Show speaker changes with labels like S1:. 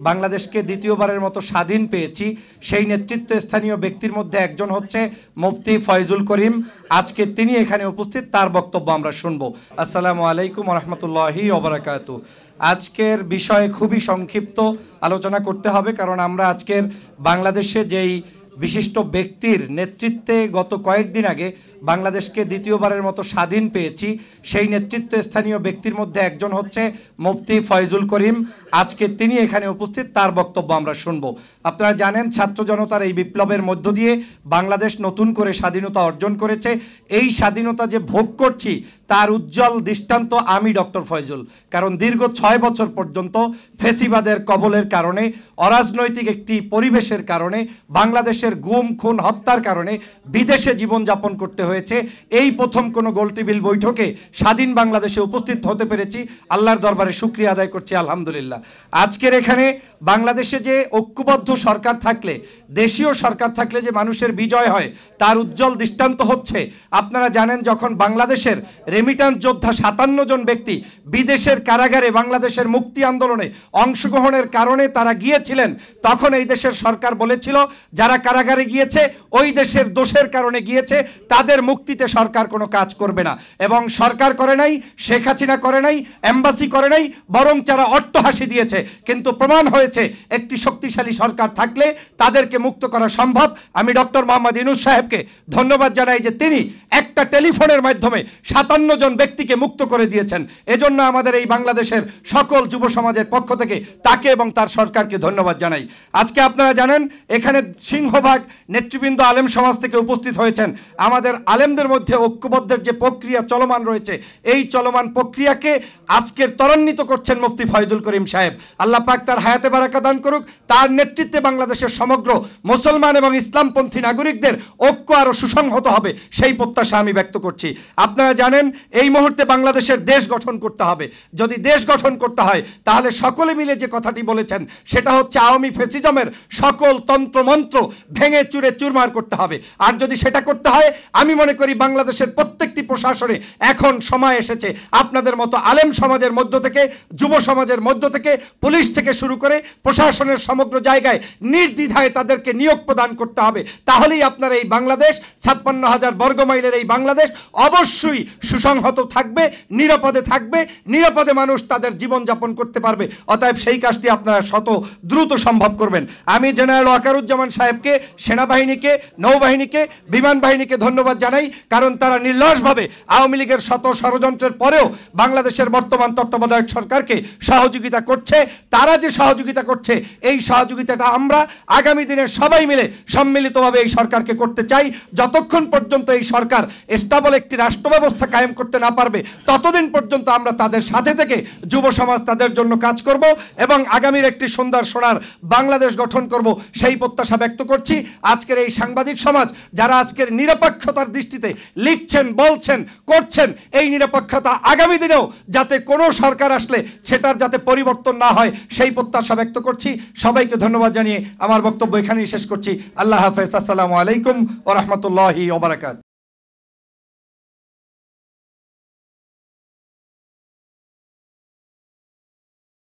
S1: বাংলাদেশকে দ্বিতীয়বারের মতো স্বাধীন পেয়েছি সেই নেতৃত্বস্থানীয় ব্যক্তির মধ্যে একজন হচ্ছে মুফতি ফয়জুল করিম। আজকে তিনি এখানে উপস্থিত, তার বক্তব্য আমরা শুনব। আসসালামু আলাইকুম ওয়া রাহমাতুল্লাহি ওয়া বারাকাতুহু। আজকের বিষয়ে খুবই সংক্ষিপ্ত আলোচনা করতে হবে, কারণ আমরা আজকের বাংলাদেশে যেই বিশিষ্ট ব্যক্তির নেতৃত্বে গত কয়েকদিন আগে বাংলাদেশকে দ্বিতীয়বারের মতো স্বাধীন পেয়েছি সেই নেতৃত্বস্থানীয় ব্যক্তির মধ্যে একজন হচ্ছে মুফতি ফয়জুল করিম। আজকে তিনি এখানে উপস্থিত, তার বক্তব্য আমরা শুনব। আপনারা জানেন, ছাত্র জনতার এই বিপ্লবের মধ্য দিয়ে বাংলাদেশ নতুন করে স্বাধীনতা অর্জন করেছে। এই স্বাধীনতা যে ভোগ করছি তার উজ্জ্বল দৃষ্টান্ত আমি ডক্টর ফয়জুল। কারণ দীর্ঘ 6 বছর পর্যন্ত ফেসিবাদের কবলের কারণে, অরাজনৈতিক একটি পরিবেশের কারণে, বাংলাদেশের গুম খুন হত্যার কারণে বিদেশে জীবনযাপন করতে হয়েছে। এই প্রথম কোনো গোলটেবিল বৈঠকে স্বাধীন বাংলাদেশে উপস্থিত হতে পেরেছি, আল্লাহর দরবারে শুকরিয়া আদায় করছি আলহামদুলিল্লাহ। আজকের এখানে বাংলাদেশে যে ঐক্যবদ্ধ সরকার থাকলে, দেশীয় সরকার থাকলে যে মানুষের বিজয় হয় তার উজ্জ্বল দৃষ্টান্ত হচ্ছে, আপনারা জানেন যখন বাংলাদেশের রেমিটান্স যোদ্ধা 57 জন ব্যক্তি বিদেশের কারাগারে বাংলাদেশের মুক্তি আন্দোলনে অংশগ্রহণের কারণে তারা গিয়েছিলেন, তখন এই দেশের সরকার বলেছিল যারা কারাগারে গিয়েছে ওই দেশের দোষের কারণে গিয়েছে, তাদের মুক্তিতে সরকার কোনো কাজ করবে না। এবং সরকার করে নাই, শেখ হাসিনা করে নাই, এমবাসি করে নাই, বরং যারা অট্টহাসি দিয়েছে। কিন্তু প্রমাণ হয়েছে একটি শক্তিশালী সরকার থাকলে তাদেরকে মুক্ত করা সম্ভব। আমি ডক্টর মোহাম্মদ ইউনূস সাহেবকে ধন্যবাদ জানাই যে তিনি একটা টেলিফোনের মাধ্যমে 57 জন ব্যক্তিকে মুক্ত করে দিয়েছেন। এজন্য আমাদের এই বাংলাদেশের সকল যুব সমাজের পক্ষ থেকে তাকে এবং তার সরকারকে ধন্যবাদ জানাই। আজকে আপনারা জানেন এখানে সিংহভাগ নেতৃবৃন্দ আলেম সমাজ থেকে উপস্থিত হয়েছেন। আমাদের আলেমদের মধ্যে ঐক্যবদ্ধের যে প্রক্রিয়া চলমান রয়েছে, এই চলমান প্রক্রিয়াকে আজকের ত্বরান্বিত করছেন মুফতি ফয়জুল করিম সাহেব। আল্লাহ পাক তার হায়াতে বারাকা দান করুক। তার নেতৃত্বে বাংলাদেশের সমগ্র মুসলমান এবং ইসলামপন্থী নাগরিকদের ঐক্য আরও সুসংহত হবে, সেই প্রত্যাশা আমি ব্যক্ত করছি। আপনারা জানেন এই মুহূর্তে বাংলাদেশের দেশ গঠন করতে হবে। যদি দেশ গঠন করতে হয় তাহলে সকলে মিলে যে কথাটি বলেছেন সেটা হচ্ছে আওয়ামী ফ্যাসিজমের সকল তন্ত্রমন্ত্র ভেঙে চুরে চুরমার করতে হবে। আর যদি সেটা করতে হয়, আমি মনে করি বাংলাদেশের প্রত্যেকটি প্রশাসনে এখন সময় এসেছে আপনাদের মতো আলেম সমাজের মধ্য থেকে, যুব সমাজের মধ্য থেকে, পুলিশ থেকে শুরু করে প্রশাসনের সমগ্র জায়গায় নির্দ্বিধায় তাদেরকে নিয়োগ প্রদান করতে হবে। তাহলেই আপনার এই বাংলাদেশ, 56,000 বর্গমাইলের এই বাংলাদেশ অবশ্যই সুসংহত থাকবে, নিরাপদে থাকবে, নিরাপদে মানুষ তাদের জীবনযাপন করতে পারবে। অতএব সেই কাজটি আপনারা দ্রুত সম্ভব করবেন। আমি জেনারেল ওয়াকারুজ্জামান সাহেবকে, সেনাবাহিনীকে, নৌবাহিনীকে, বিমান বাহিনীকে ধন্যবাদ জানাই, কারণ তারা নির্লসভাবে আওয়ামী লীগের শত ষড়যন্ত্রের পরেও বাংলাদেশের বর্তমান তত্ত্বাবধায়ক সরকারকে সহযোগিতা করছে। তারা যে সহযোগিতা করছে, এই সহযোগিতাটা আমরা আগামী দিনে সবাই মিলে সম্মিলিতভাবে এই সরকারকে করতে চাই। যতক্ষণ পর্যন্ত এই সরকার স্টেবল একটি রাষ্ট্র ব্যবস্থা কায়েম করতে না পারবে, ততদিন পর্যন্ত আমরা তাদের সাথে থেকে যুব সমাজ তাদের জন্য কাজ করব এবং আগামীর একটি সুন্দর সোনার বাংলাদেশ গঠন করব, সেই প্রত্যাশা ব্যক্ত করছি। আজকের এই সাংবাদিক সমাজ যারা আজকের নিরপেক্ষতার দৃষ্টিতে লিখছেন, বলছেন, করছেন, এই নিরপেক্ষতা আগামী দিনেও যাতে কোনো সরকার আসলে সেটার যাতে পরিবর্তন না হয়, সেই প্রত্যাশা ব্যক্ত করছি। সবাইকে ধন্যবাদ জানিয়ে আমার বক্তব্য এখানেই শেষ করছি। আল্লাহ হাফেজ। আসসালামু আলাইকুম ওয়া রাহমাতুল্লাহি ওয়া বারাকাতুহু।